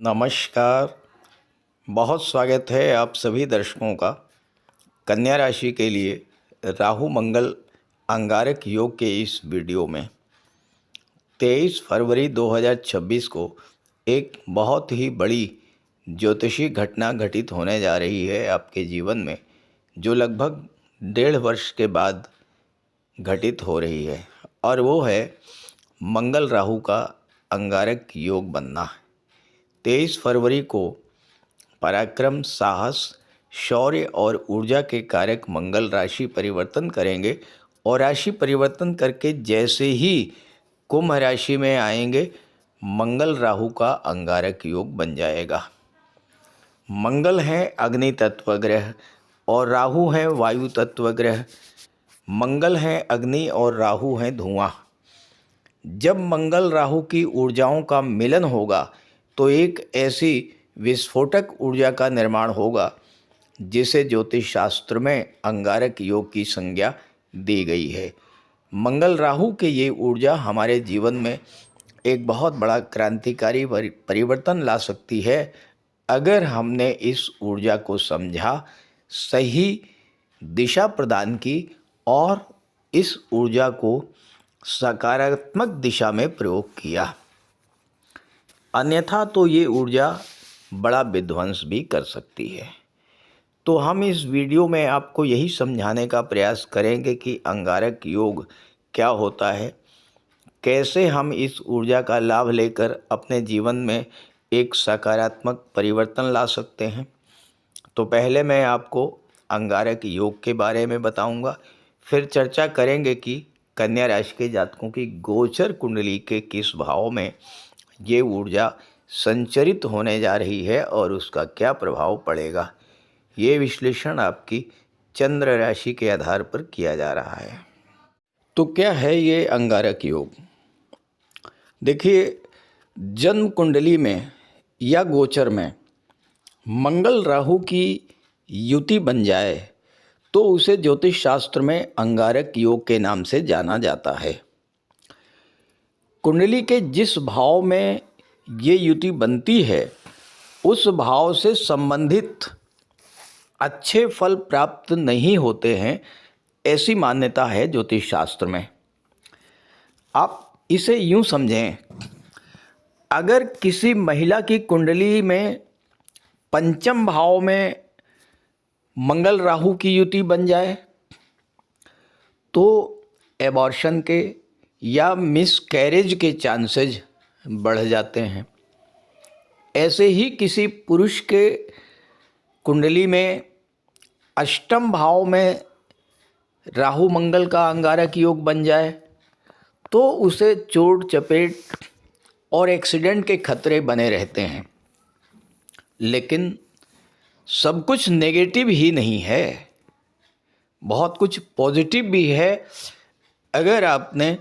नमस्कार। बहुत स्वागत है आप सभी दर्शकों का कन्या राशि के लिए राहु मंगल अंगारक योग के इस वीडियो में। 23 फरवरी 2026 को एक बहुत ही बड़ी ज्योतिषी घटना घटित होने जा रही है आपके जीवन में, जो लगभग 1.5 वर्ष के बाद घटित हो रही है, और वो है मंगल राहु का अंगारक योग बनना। 23 फरवरी को पराक्रम, साहस, शौर्य और ऊर्जा के कारक मंगल राशि परिवर्तन करेंगे, और राशि परिवर्तन करके जैसे ही कुंभ राशि में आएंगे, मंगल राहु का अंगारक योग बन जाएगा। मंगल है अग्नि तत्व ग्रह और राहु है वायु तत्व ग्रह। मंगल है अग्नि और राहु है धुआं। जब मंगल राहु की ऊर्जाओं का मिलन होगा तो एक ऐसी विस्फोटक ऊर्जा का निर्माण होगा जिसे ज्योतिष शास्त्र में अंगारक योग की संज्ञा दी गई है। मंगल राहु के ये ऊर्जा हमारे जीवन में एक बहुत बड़ा क्रांतिकारी परिवर्तन ला सकती है, अगर हमने इस ऊर्जा को समझा, सही दिशा प्रदान की और इस ऊर्जा को सकारात्मक दिशा में प्रयोग किया। अन्यथा तो ये ऊर्जा बड़ा विध्वंस भी कर सकती है। तो हम इस वीडियो में आपको यही समझाने का प्रयास करेंगे कि अंगारक योग क्या होता है, कैसे हम इस ऊर्जा का लाभ लेकर अपने जीवन में एक सकारात्मक परिवर्तन ला सकते हैं। तो पहले मैं आपको अंगारक योग के बारे में बताऊंगा, फिर चर्चा करेंगे कि कन्या राशि के जातकों की गोचर कुंडली के किस भाव में ये ऊर्जा संचरित होने जा रही है और उसका क्या प्रभाव पड़ेगा। ये विश्लेषण आपकी चंद्र राशि के आधार पर किया जा रहा है। तो क्या है ये अंगारक योग? देखिए, जन्म कुंडली में या गोचर में मंगल राहु की युति बन जाए तो उसे ज्योतिष शास्त्र में अंगारक योग के नाम से जाना जाता है। कुंडली के जिस भाव में ये युति बनती है, उस भाव से संबंधित अच्छे फल प्राप्त नहीं होते हैं, ऐसी मान्यता है ज्योतिष शास्त्र में। आप इसे यूं समझें, अगर किसी महिला की कुंडली में पंचम भाव में मंगल राहु की युति बन जाए तो एबॉर्शन के या मिसकैरेज के चांसेज बढ़ जाते हैं। ऐसे ही किसी पुरुष के कुंडली में अष्टम भाव में राहु मंगल का अंगारक योग बन जाए तो उसे चोट चपेट और एक्सीडेंट के खतरे बने रहते हैं। लेकिन सब कुछ नेगेटिव ही नहीं है, बहुत कुछ पॉजिटिव भी है। अगर आपने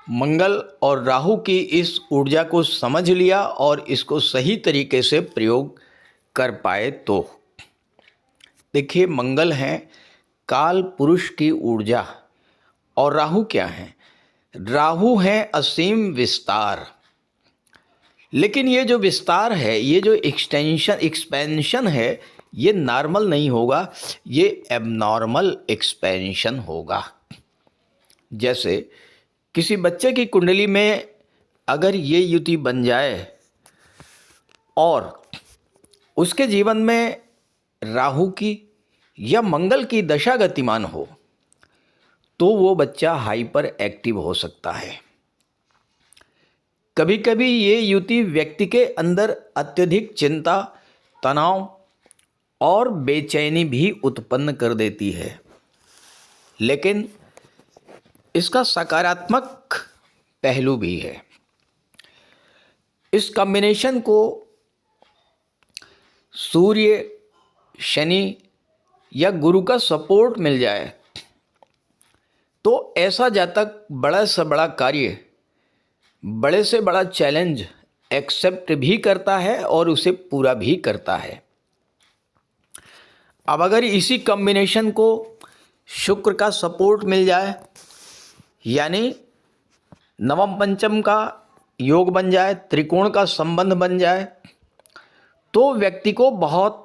मंगल और राहु की इस ऊर्जा को समझ लिया और इसको सही तरीके से प्रयोग कर पाए तो। देखिए, मंगल है काल पुरुष की ऊर्जा और राहु क्या है? राहु है असीम विस्तार। लेकिन ये जो विस्तार है, ये जो एक्सपेंशन है, ये नॉर्मल नहीं होगा, ये एबनॉर्मल एक्सपेंशन होगा। जैसे किसी बच्चे की कुंडली में अगर ये युति बन जाए और उसके जीवन में राहु की या मंगल की दशा गतिमान हो तो वो बच्चा हाइपर एक्टिव हो सकता है। कभी कभी ये युति व्यक्ति के अंदर अत्यधिक चिंता, तनाव और बेचैनी भी उत्पन्न कर देती है। लेकिन इसका सकारात्मक पहलू भी है। इस कॉम्बिनेशन को सूर्य, शनि या गुरु का सपोर्ट मिल जाए तो ऐसा जातक बड़ा से बड़ा कार्य, बड़े से बड़ा चैलेंज एक्सेप्ट भी करता है और उसे पूरा भी करता है। अब अगर इसी कॉम्बिनेशन को शुक्र का सपोर्ट मिल जाए, यानी नवम पंचम का योग बन जाए, त्रिकोण का संबंध बन जाए, तो व्यक्ति को बहुत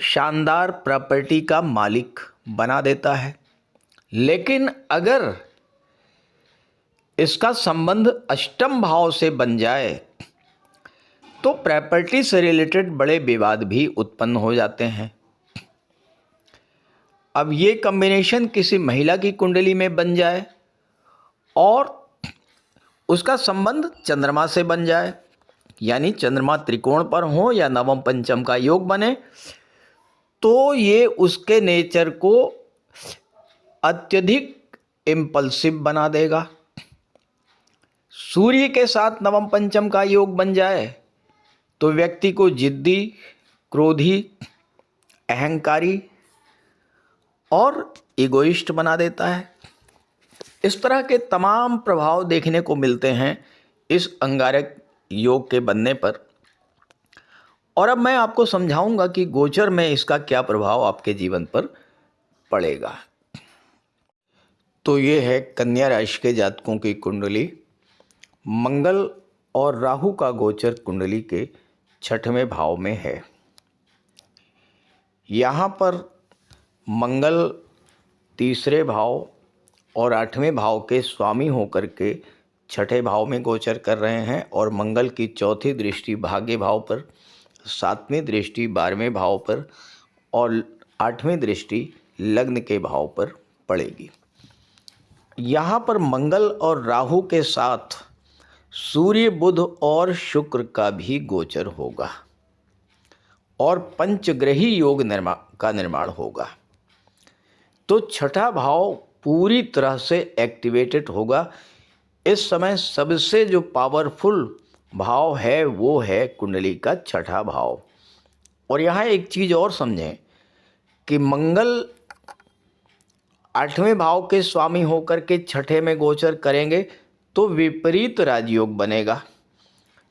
शानदार प्रॉपर्टी का मालिक बना देता है। लेकिन अगर इसका संबंध अष्टम भाव से बन जाए तो प्रॉपर्टी से रिलेटेड बड़े विवाद भी उत्पन्न हो जाते हैं। अब ये कॉम्बिनेशन किसी महिला की कुंडली में बन जाए और उसका संबंध चंद्रमा से बन जाए, यानी चंद्रमा त्रिकोण पर हो या नवम पंचम का योग बने, तो ये उसके नेचर को अत्यधिक इम्पल्सिव बना देगा। सूर्य के साथ नवम पंचम का योग बन जाए तो व्यक्ति को जिद्दी, क्रोधी, अहंकारी और इगोइस्ट बना देता है। इस तरह के तमाम प्रभाव देखने को मिलते हैं इस अंगारक योग के बनने पर। और अब मैं आपको समझाऊंगा कि गोचर में इसका क्या प्रभाव आपके जीवन पर पड़ेगा। तो ये है कन्या राशि के जातकों की कुंडली। मंगल और राहु का गोचर कुंडली के 6वें भाव में है। यहाँ पर मंगल 3 भाव और 8वें भाव के स्वामी होकर के 6ठे भाव में गोचर कर रहे हैं और मंगल की 4थी दृष्टि भाग्य भाव पर, 7वीं दृष्टि 12वें भाव पर और 8वीं दृष्टि लग्न के भाव पर पड़ेगी। यहाँ पर मंगल और राहु के साथ सूर्य, बुध और शुक्र का भी गोचर होगा और पंचग्रही योग का निर्माण होगा। तो 6ठा भाव पूरी तरह से एक्टिवेटेड होगा। इस समय सबसे जो पावरफुल भाव है वो है कुंडली का 6ठा भाव। और यहाँ एक चीज़ और समझें कि मंगल 8वें भाव के स्वामी होकर के 6ठे में गोचर करेंगे तो विपरीत राजयोग बनेगा।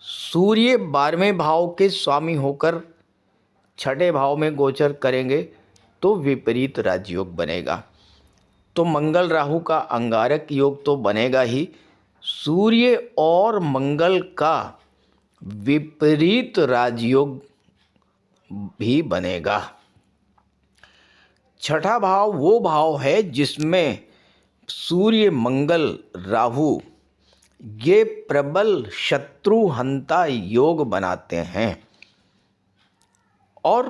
सूर्य 12वें भाव के स्वामी होकर 6ठे भाव में गोचर करेंगे तो विपरीत राजयोग बनेगा। तो मंगल राहु का अंगारक योग तो बनेगा ही, सूर्य और मंगल का विपरीत राजयोग भी बनेगा। 6ठा भाव वो भाव है जिसमें सूर्य, मंगल, राहु ये प्रबल शत्रुहंता योग बनाते हैं और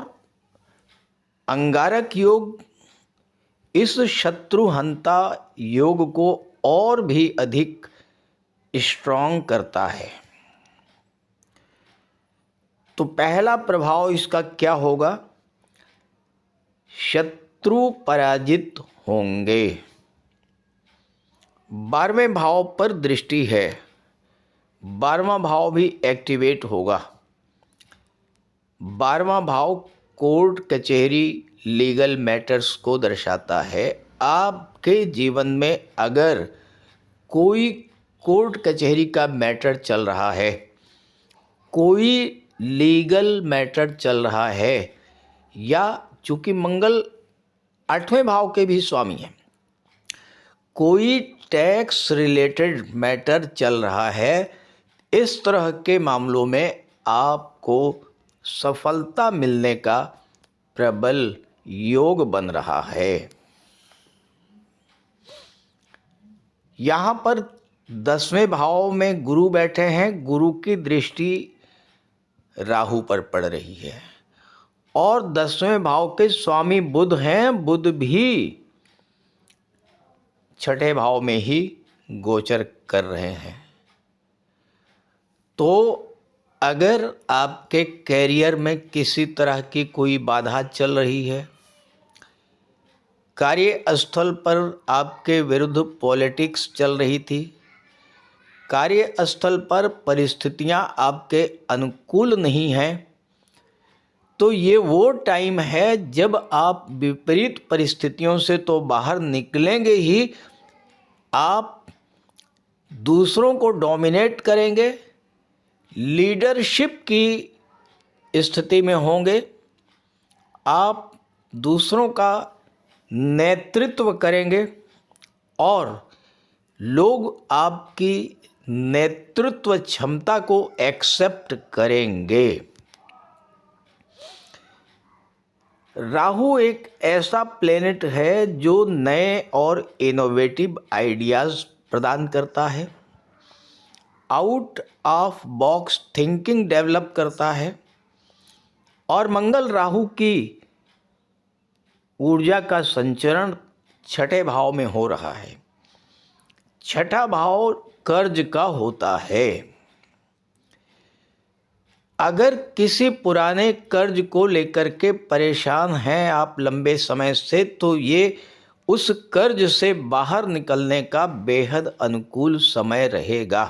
अंगारक योग इस शत्रुहंता योग को और भी अधिक स्ट्रॉन्ग करता है। तो पहला प्रभाव इसका क्या होगा? शत्रु पराजित होंगे। 12वें भाव पर दृष्टि है, 12वां भाव भी एक्टिवेट होगा। 12वां भाव कोर्ट कचहरी लीगल मैटर्स को दर्शाता है। आपके जीवन में अगर कोई कोर्ट कचहरी का मैटर चल रहा है, कोई लीगल मैटर चल रहा है, या चूँकि मंगल 8वें भाव के भी स्वामी हैं, कोई टैक्स रिलेटेड मैटर चल रहा है, इस तरह के मामलों में आपको सफलता मिलने का प्रबल योग बन रहा है। यहाँ पर 10वें भाव में गुरु बैठे हैं, गुरु की दृष्टि राहु पर पड़ रही है और 10वें भाव के स्वामी बुध हैं, बुध भी 6ठे भाव में ही गोचर कर रहे हैं। तो अगर आपके कैरियर में किसी तरह की कोई बाधा चल रही है, कार्यस्थल पर आपके विरुद्ध पॉलिटिक्स चल रही थी, कार्यस्थल पर परिस्थितियां आपके अनुकूल नहीं हैं, तो ये वो टाइम है जब आप विपरीत परिस्थितियों से तो बाहर निकलेंगे ही, आप दूसरों को डोमिनेट करेंगे, लीडरशिप की स्थिति में होंगे, आप दूसरों का नेतृत्व करेंगे और लोग आपकी नेतृत्व क्षमता को एक्सेप्ट करेंगे। राहु एक ऐसा प्लेनेट है जो नए और इनोवेटिव आइडियाज़ प्रदान करता है, out of box thinking develop करता है। और मंगल राहु की ऊर्जा का संचरण छठे भाव में हो रहा है। छठा भाव कर्ज का होता है। अगर किसी पुराने कर्ज को लेकर के परेशान हैं आप लंबे समय से, तो ये उस कर्ज से बाहर निकलने का बेहद अनुकूल समय रहेगा,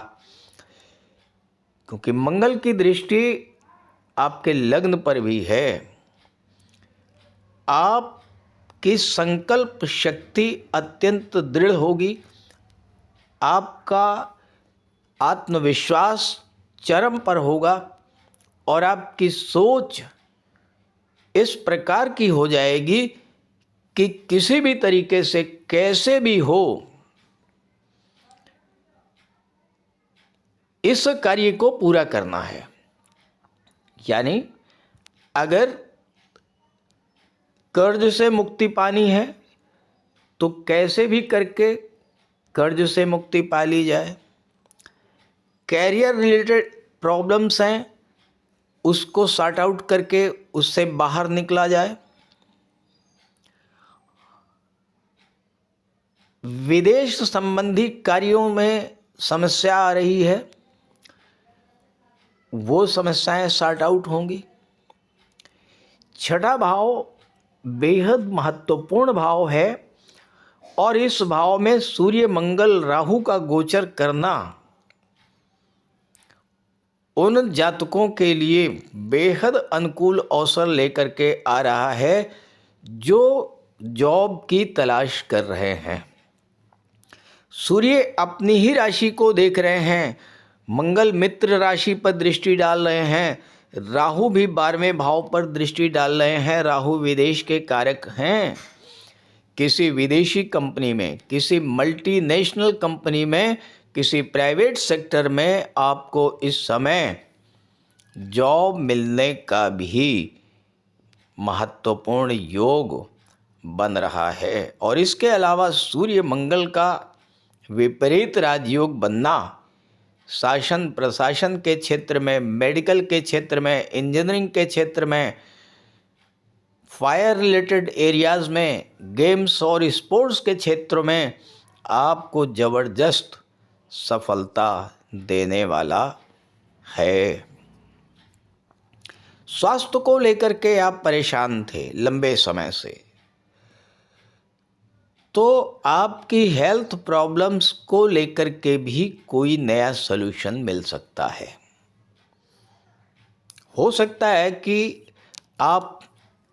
क्योंकि मंगल की दृष्टि आपके लग्न पर भी है। आपकी संकल्प शक्ति अत्यंत दृढ़ होगी, आपका आत्मविश्वास चरम पर होगा और आपकी सोच इस प्रकार की हो जाएगी कि किसी भी तरीके से कैसे भी हो इस कार्य को पूरा करना है। यानी अगर कर्ज से मुक्ति पानी है तो कैसे भी करके कर्ज से मुक्ति पा ली जाए। कैरियर रिलेटेड प्रॉब्लम्स हैं, उसको सॉर्ट आउट करके उससे बाहर निकला जाए। विदेश संबंधी कार्यों में समस्या आ रही है, वो समस्याएं सॉर्ट आउट होंगी। छठा भाव बेहद महत्वपूर्ण भाव है और इस भाव में सूर्य मंगल राहु का गोचर करना उन जातकों के लिए बेहद अनुकूल अवसर लेकर के आ रहा है जो जॉब की तलाश कर रहे हैं। सूर्य अपनी ही राशि को देख रहे हैं, मंगल मित्र राशि पर दृष्टि डाल रहे हैं, राहु भी 12वें भाव पर दृष्टि डाल रहे हैं। राहु विदेश के कारक हैं। किसी विदेशी कंपनी में, किसी मल्टीनेशनल कंपनी में, किसी प्राइवेट सेक्टर में आपको इस समय जॉब मिलने का भी महत्वपूर्ण योग बन रहा है। और इसके अलावा सूर्य मंगल का विपरीत राजयोग बनना शासन प्रशासन के क्षेत्र में, मेडिकल के क्षेत्र में, इंजीनियरिंग के क्षेत्र में, फायर रिलेटेड एरियाज़ में, गेम्स और स्पोर्ट्स के क्षेत्रों में आपको ज़बरदस्त सफलता देने वाला है। स्वास्थ्य को लेकर के आप परेशान थे लंबे समय से, तो आपकी हेल्थ प्रॉब्लम्स को लेकर के भी कोई नया सलूशन मिल सकता है। हो सकता है कि आप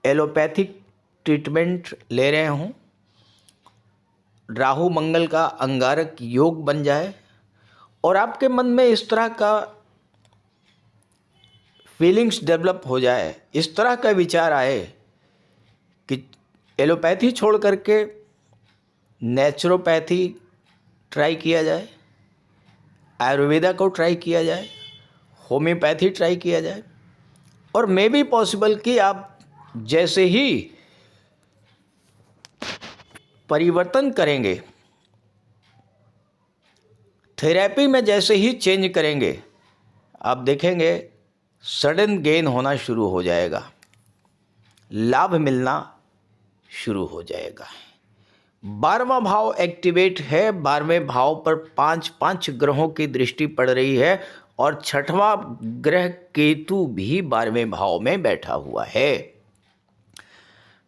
एलोपैथिक ट्रीटमेंट ले रहे हों, राहु मंगल का अंगारक योग बन जाए और आपके मन में इस तरह का फीलिंग्स डेवलप हो जाए, इस तरह का विचार आए कि एलोपैथी छोड़ करके नेचुरोपैथी ट्राई किया जाए, आयुर्वेदा को ट्राई किया जाए, होम्योपैथी ट्राई किया जाए। और मे बी पॉसिबल कि आप जैसे ही परिवर्तन करेंगे, थेरेपी में जैसे ही चेंज करेंगे, आप देखेंगे सडन गेन होना शुरू हो जाएगा, लाभ मिलना शुरू हो जाएगा। 12वां भाव एक्टिवेट है, 12वें भाव पर 5 ग्रहों की दृष्टि पड़ रही है और 6वां ग्रह केतु भी 12वें भाव में बैठा हुआ है।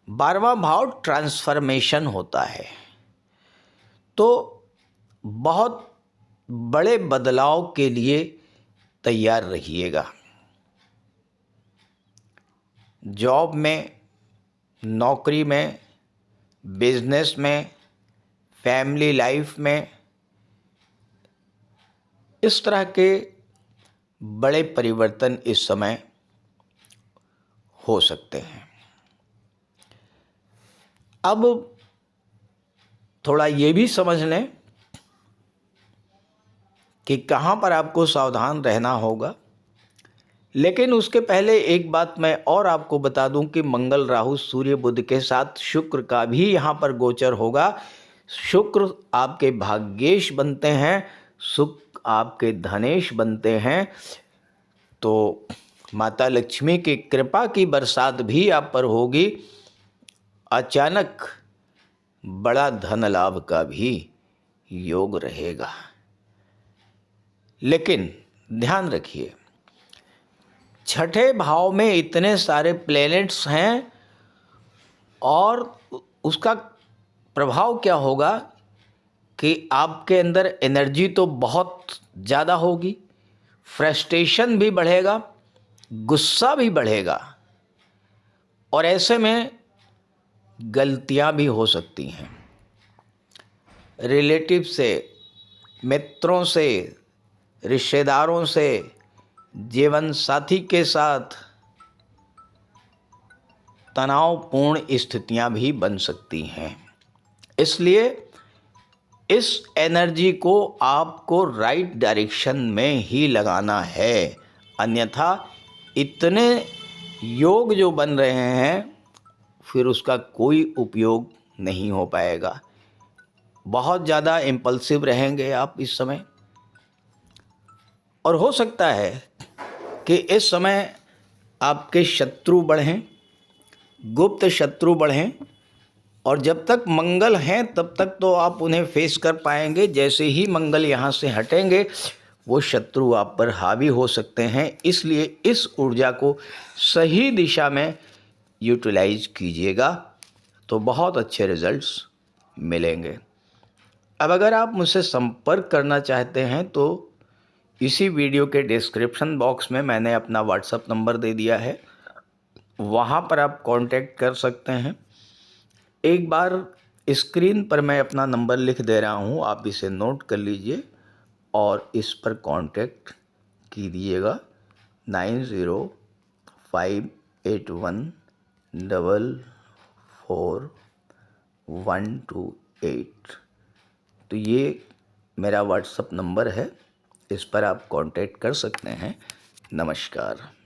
12वां भाव ट्रांसफॉर्मेशन होता है, तो बहुत बड़े बदलाव के लिए तैयार रहिएगा। जॉब में, नौकरी में, बिजनेस में, फैमिली लाइफ में इस तरह के बड़े परिवर्तन इस समय हो सकते हैं। अब थोड़ा ये भी समझ लें कि कहाँ पर आपको सावधान रहना होगा। लेकिन उसके पहले एक बात मैं और आपको बता दूं कि मंगल, राहु, सूर्य, बुध के साथ शुक्र का भी यहाँ पर गोचर होगा। शुक्र आपके भाग्येश बनते हैं, शुक्र आपके धनेश बनते हैं। तो माता लक्ष्मी की कृपा की बरसात भी आप पर होगी। अचानक बड़ा धन लाभ का भी योग रहेगा। लेकिन ध्यान रखिए, छठे भाव में इतने सारे प्लैनेट्स हैं और उसका प्रभाव क्या होगा कि आपके अंदर एनर्जी तो बहुत ज़्यादा होगी, फ्रस्ट्रेशन भी बढ़ेगा, गुस्सा भी बढ़ेगा और ऐसे में गलतियां भी हो सकती हैं। रिलेटिव से, मित्रों से, रिश्तेदारों से, जीवन साथी के साथ तनावपूर्ण स्थितियां भी बन सकती हैं। इसलिए इस एनर्जी को आपको राइट डायरेक्शन में ही लगाना है, अन्यथा इतने योग जो बन रहे हैं फिर उसका कोई उपयोग नहीं हो पाएगा। बहुत ज़्यादा इम्पल्सिव रहेंगे आप इस समय और हो सकता है कि इस समय आपके शत्रु बढ़ें, गुप्त शत्रु बढ़ें और जब तक मंगल हैं तब तक तो आप उन्हें फेस कर पाएंगे। जैसे ही मंगल यहाँ से हटेंगे वो शत्रु आप पर हावी हो सकते हैं। इसलिए इस ऊर्जा को सही दिशा में यूटिलाइज कीजिएगा तो बहुत अच्छे रिजल्ट्स मिलेंगे। अब अगर आप मुझसे संपर्क करना चाहते हैं तो इसी वीडियो के डिस्क्रिप्शन बॉक्स में मैंने अपना व्हाट्सएप नंबर दे दिया है, वहाँ पर आप कांटेक्ट कर सकते हैं। एक बार स्क्रीन पर मैं अपना नंबर लिख दे रहा हूँ, आप इसे नोट कर लीजिए और इस पर कांटेक्ट कीजिएगा 9058144128। तो ये मेरा व्हाट्सएप नंबर है, इस पर आप कांटेक्ट कर सकते हैं। नमस्कार।